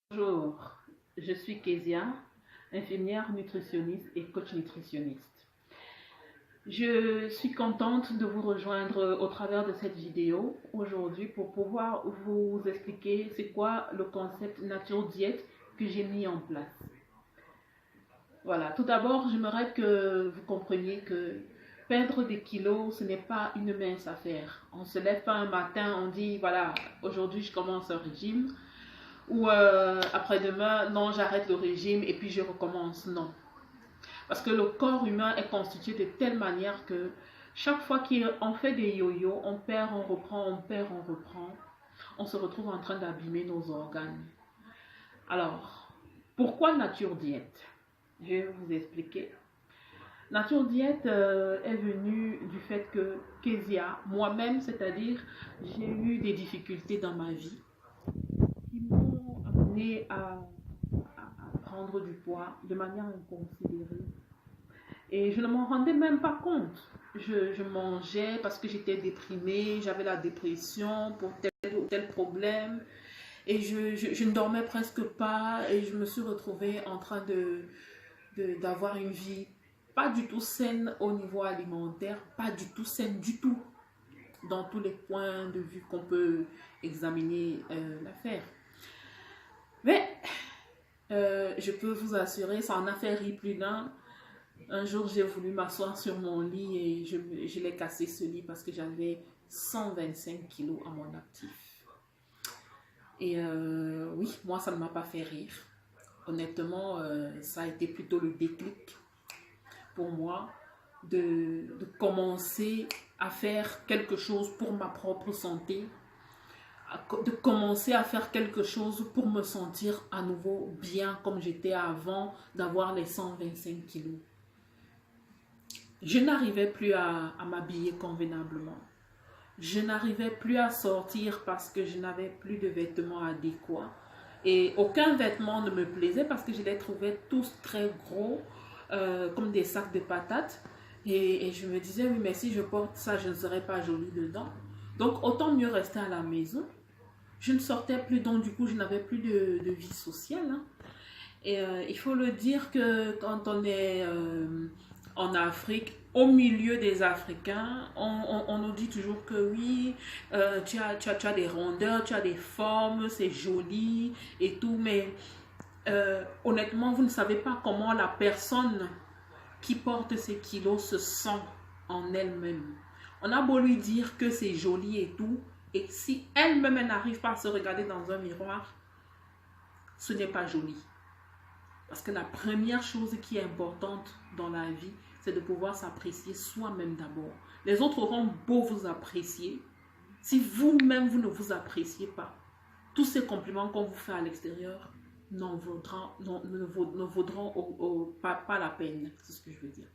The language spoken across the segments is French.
Bonjour, je suis Kezia, infirmière nutritionniste et coach nutritionniste. Je suis contente de vous rejoindre au travers de cette vidéo aujourd'hui pour pouvoir vous expliquer c'est quoi le concept Nature Diète que j'ai mis en place. Voilà, tout d'abord, j'aimerais que vous compreniez que perdre des kilos, ce n'est pas une mince affaire. On ne se lève pas un matin, on dit voilà, aujourd'hui je commence un régime. Ou après-demain, non, j'arrête le régime et puis je recommence. Non. Parce que le corps humain est constitué de telle manière que chaque fois qu'on fait des yo-yo, on perd, on reprend, on perd, on reprend, on se retrouve en train d'abîmer nos organes. Alors, pourquoi Nature Diète? Je vais vous expliquer. Nature Diète est venue du fait que Kezia, moi-même, c'est-à-dire, j'ai eu des difficultés dans ma vie qui m'ont amené à prendre du poids de manière inconsidérée. Et je ne m'en rendais même pas compte. Je mangeais parce que j'étais déprimée, j'avais la dépression pour tel ou tel problème. Et je ne dormais presque pas et je me suis retrouvée en train d'avoir une vie pas du tout saine au niveau alimentaire, pas du tout saine du tout, dans tous les points de vue qu'on peut examiner l'affaire. Mais je peux vous assurer, ça en a fait rire plus d'un. Un jour, j'ai voulu m'asseoir sur mon lit et je l'ai cassé ce lit parce que j'avais 125 kilos à mon actif. Et oui, moi, ça ne m'a pas fait rire. Honnêtement, ça a été plutôt le déclic pour moi de commencer à faire quelque chose pour ma propre santé, de commencer à faire quelque chose pour me sentir à nouveau bien comme j'étais avant d'avoir les 125 kilos. Je n'arrivais plus à m'habiller convenablement. Je n'arrivais plus à sortir parce que je n'avais plus de vêtements adéquats. Et aucun vêtement ne me plaisait parce que je les trouvais tous très gros, comme des sacs de patates. Et je me disais, oui, mais si je porte ça, je ne serai pas jolie dedans. Donc, autant mieux rester à la maison. Je ne sortais plus, donc du coup, je n'avais plus de vie sociale. Hein. Et il faut le dire que quand on est en Afrique, au milieu des Africains, on nous dit toujours que oui, tu as des rondeurs, tu as des formes, c'est joli et tout, mais honnêtement, vous ne savez pas comment la personne qui porte ces kilos se sent en elle-même. On a beau lui dire que c'est joli et tout, et si elle-même n'arrive pas à se regarder dans un miroir, ce n'est pas joli. Parce que la première chose qui est importante dans la vie, c'est de pouvoir s'apprécier soi-même d'abord. Les autres auront beau vous apprécier. Si vous-même, vous ne vous appréciez pas, tous ces compliments qu'on vous fait à l'extérieur ne vaudront pas la peine. C'est ce que je veux dire.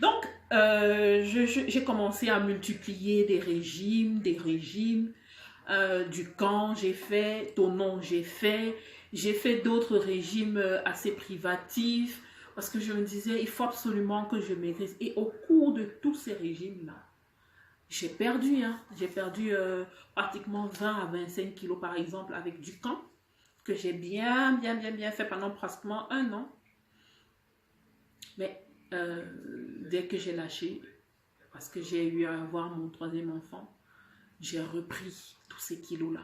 Donc, j'ai commencé à multiplier des régimes, du camp j'ai fait, Tonon j'ai fait d'autres régimes assez privatifs parce que je me disais il faut absolument que je maigrisse. Et au cours de tous ces régimes-là, j'ai perdu, hein, pratiquement 20 à 25 kilos par exemple avec du camp que j'ai bien fait pendant pratiquement un an. Mais dès que j'ai lâché, parce que j'ai eu à avoir mon troisième enfant, j'ai repris tous ces kilos-là.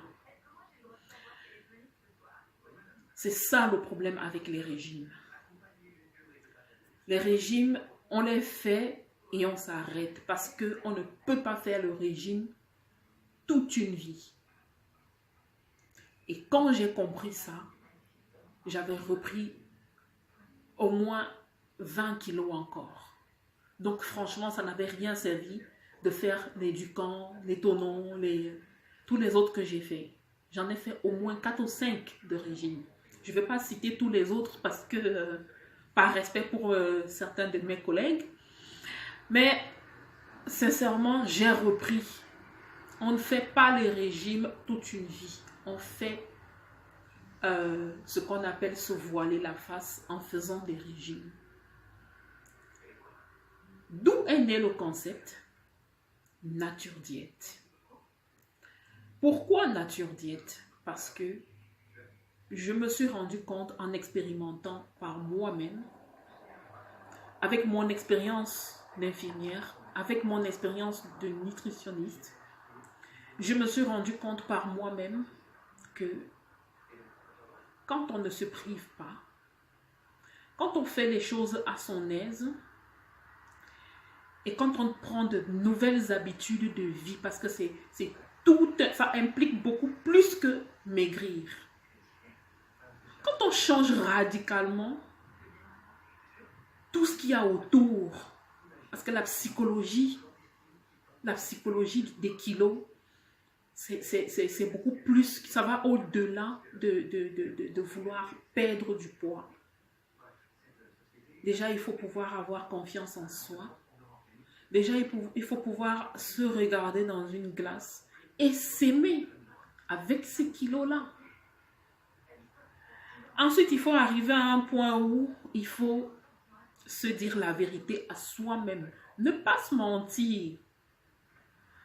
C'est ça le problème avec les régimes. Les régimes, on les fait et on s'arrête parce qu'on ne peut pas faire le régime toute une vie. Et quand j'ai compris ça, j'avais repris au moins 20 kilos encore. Donc franchement, ça n'avait rien servi de faire les Ducans, les Tonons, tous les autres que j'ai fait. J'en ai fait au moins 4 ou 5 de régimes. Je ne vais pas citer tous les autres parce que, par respect pour certains de mes collègues, mais sincèrement, j'ai repris. On ne fait pas les régimes toute une vie. On fait ce qu'on appelle se voiler la face en faisant des régimes. D'où est né le concept Nature Diète. Pourquoi Nature Diète? Parce que je me suis rendu compte en expérimentant par moi-même, avec mon expérience d'infirmière, avec mon expérience de nutritionniste, je me suis rendu compte par moi-même que quand on ne se prive pas, quand on fait les choses à son aise, et quand on prend de nouvelles habitudes de vie, parce que c'est tout, ça implique beaucoup plus que maigrir. Quand on change radicalement tout ce qu'il y a autour, parce que la psychologie des kilos, c'est beaucoup plus, ça va au-delà de vouloir perdre du poids. Déjà, il faut pouvoir avoir confiance en soi. Déjà, il faut pouvoir se regarder dans une glace et s'aimer avec ces kilos-là. Ensuite, il faut arriver à un point où il faut se dire la vérité à soi-même. Ne pas se mentir.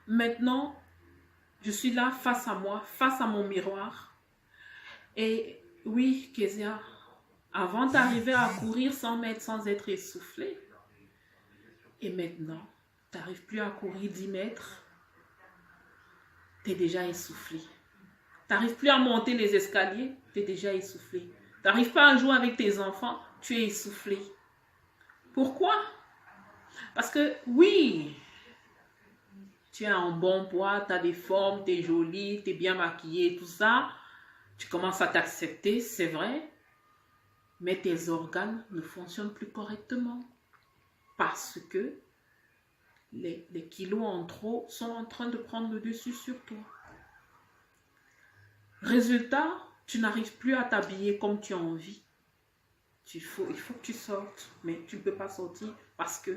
Maintenant, je suis là face à moi, face à mon miroir. Et oui, Kezia, avant d'arriver à courir 100 mètres sans être essoufflé, et maintenant, tu n'arrives plus à courir 10 mètres, tu es déjà essoufflé. Tu n'arrives plus à monter les escaliers, tu es déjà essoufflé. Tu n'arrives pas à jouer avec tes enfants, tu es essoufflé. Pourquoi? Parce que oui, tu es en bon poids, tu as des formes, tu es jolie, tu es bien maquillée, tout ça. Tu commences à t'accepter, c'est vrai. Mais tes organes ne fonctionnent plus correctement. Parce que les kilos en trop sont en train de prendre le dessus sur toi. Résultat, tu n'arrives plus à t'habiller comme tu as envie. Il faut que tu sortes, mais tu ne peux pas sortir parce que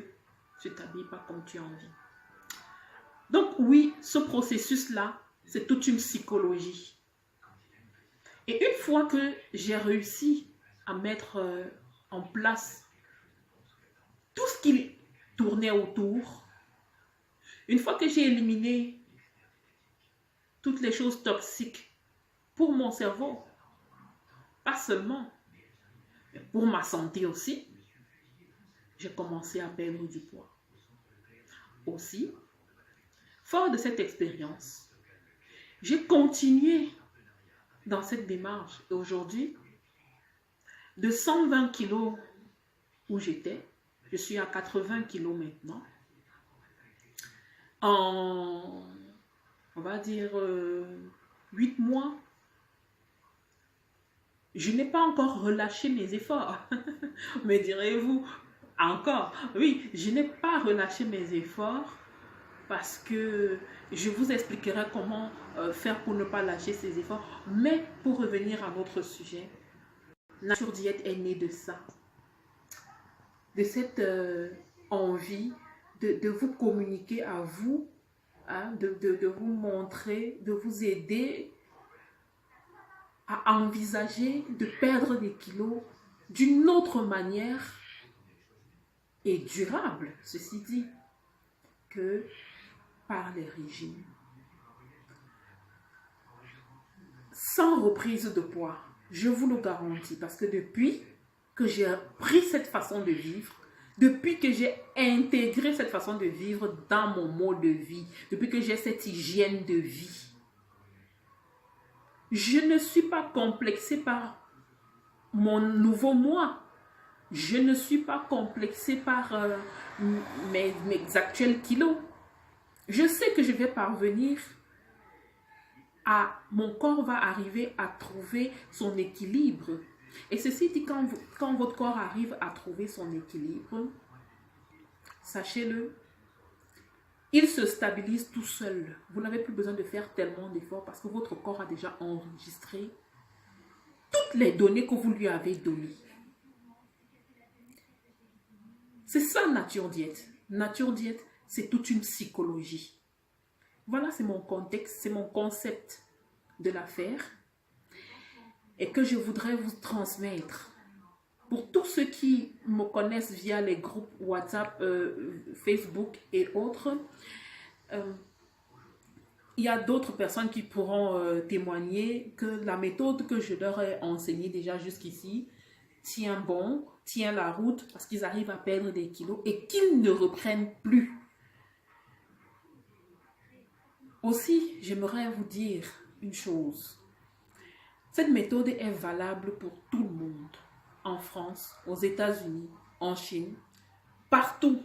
tu ne t'habilles pas comme tu as envie. Donc oui, ce processus-là, c'est toute une psychologie. Et une fois que j'ai réussi à mettre en place tout ce qui tournait autour, une fois que j'ai éliminé toutes les choses toxiques pour mon cerveau, pas seulement, mais pour ma santé aussi, j'ai commencé à perdre du poids. Aussi, fort de cette expérience, j'ai continué dans cette démarche. Et aujourd'hui, de 120 kilos où j'étais, je suis à 80 kilos maintenant. En, on va dire, 8 mois, je n'ai pas encore relâché mes efforts. Me direz-vous, encore? Oui, je n'ai pas relâché mes efforts parce que je vous expliquerai comment faire pour ne pas lâcher ses efforts. Mais pour revenir à notre sujet, Nature Diète est née de ça. De cette envie de vous communiquer à vous, hein, de vous montrer, de vous aider à envisager de perdre des kilos d'une autre manière et durable, ceci dit, que par les régimes. Sans reprise de poids, je vous le garantis, parce que depuis que j'ai pris cette façon de vivre, depuis que j'ai intégré cette façon de vivre dans mon mode de vie, depuis que j'ai cette hygiène de vie, je ne suis pas complexée par mon nouveau moi. Je ne suis pas complexée par mes actuels kilos. Je sais que je vais parvenir à... Mon corps va arriver à trouver son équilibre. Et ceci dit, quand votre corps arrive à trouver son équilibre, sachez-le, il se stabilise tout seul. Vous n'avez plus besoin de faire tellement d'efforts parce que votre corps a déjà enregistré toutes les données que vous lui avez données. C'est ça, Nature Diète. Nature Diète, c'est toute une psychologie. Voilà, c'est mon contexte, c'est mon concept de l'affaire et que je voudrais vous transmettre. Pour tous ceux qui me connaissent via les groupes WhatsApp, Facebook et autres, il y a d'autres personnes qui pourront témoigner que la méthode que je leur ai enseignée déjà jusqu'ici tient bon, tient la route parce qu'ils arrivent à perdre des kilos et qu'ils ne reprennent plus. Aussi, j'aimerais vous dire une chose. Cette méthode est valable pour tout le monde. En France, aux États-Unis, en Chine, partout,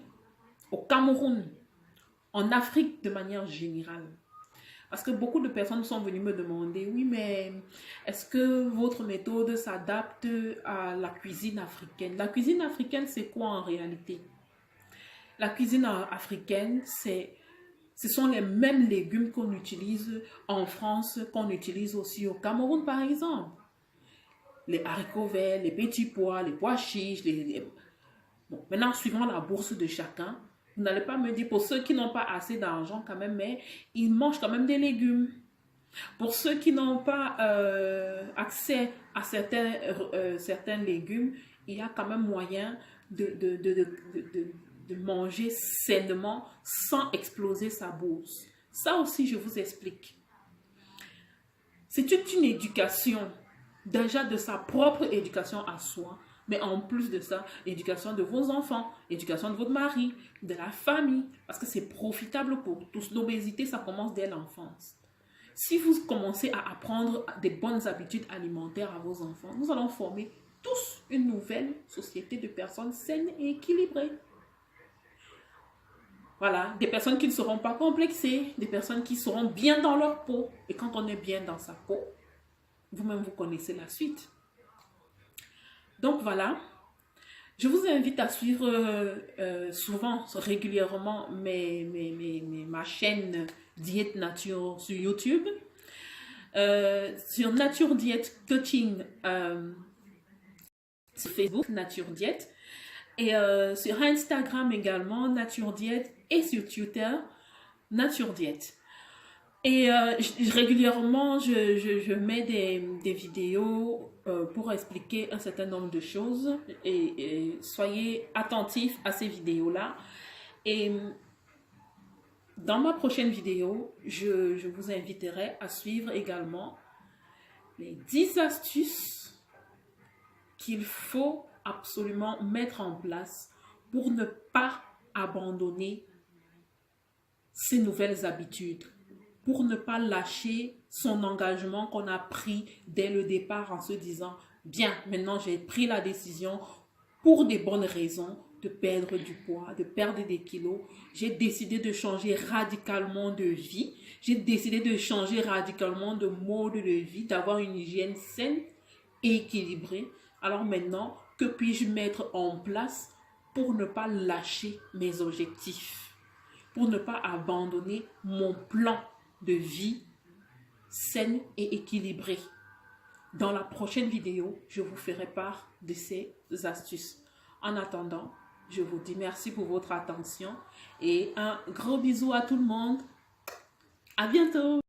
au Cameroun, en Afrique de manière générale. Parce que beaucoup de personnes sont venues me demander, oui, mais est-ce que votre méthode s'adapte à la cuisine africaine? La cuisine africaine, c'est quoi en réalité? La cuisine africaine, ce sont les mêmes légumes qu'on utilise en France, qu'on utilise aussi au Cameroun, par exemple. Les haricots verts, les petits pois, les pois chiches. Bon, maintenant, suivant la bourse de chacun, vous n'allez pas me dire, pour ceux qui n'ont pas assez d'argent quand même, mais ils mangent quand même des légumes. Pour ceux qui n'ont pas accès à certains légumes, il y a quand même moyen de manger sainement sans exploser sa bourse. Ça aussi, je vous explique. C'est une éducation, déjà de sa propre éducation à soi, mais en plus de ça, l'éducation de vos enfants, l'éducation de votre mari, de la famille, parce que c'est profitable pour tous. L'obésité, ça commence dès l'enfance. Si vous commencez à apprendre des bonnes habitudes alimentaires à vos enfants, nous allons former tous une nouvelle société de personnes saines et équilibrées. Voilà, des personnes qui ne seront pas complexées, des personnes qui seront bien dans leur peau. Et quand on est bien dans sa peau, vous-même vous connaissez la suite. Donc voilà, je vous invite à suivre souvent, régulièrement ma chaîne Diète Nature sur YouTube. Sur Nature Diète Coaching sur Facebook, Nature Diète. Et sur Instagram également, Nature Diète. Et sur Twitter, Nature Diète. Et régulièrement, je mets des vidéos pour expliquer un certain nombre de choses. Et soyez attentifs à ces vidéos-là. Et dans ma prochaine vidéo, je vous inviterai à suivre également les 10 astuces qu'il faut absolument mettre en place pour ne pas abandonner ces nouvelles habitudes, pour ne pas lâcher son engagement qu'on a pris dès le départ en se disant « Bien, maintenant j'ai pris la décision pour des bonnes raisons de perdre du poids, de perdre des kilos. J'ai décidé de changer radicalement de vie. J'ai décidé de changer radicalement de mode de vie, d'avoir une hygiène saine et équilibrée. Alors maintenant, que puis-je mettre en place pour ne pas lâcher mes objectifs ? Pour ne pas abandonner mon plan de vie saine et équilibrée. Dans la prochaine vidéo, je vous ferai part de ces astuces. En attendant, je vous dis merci pour votre attention et un gros bisou à tout le monde. À bientôt!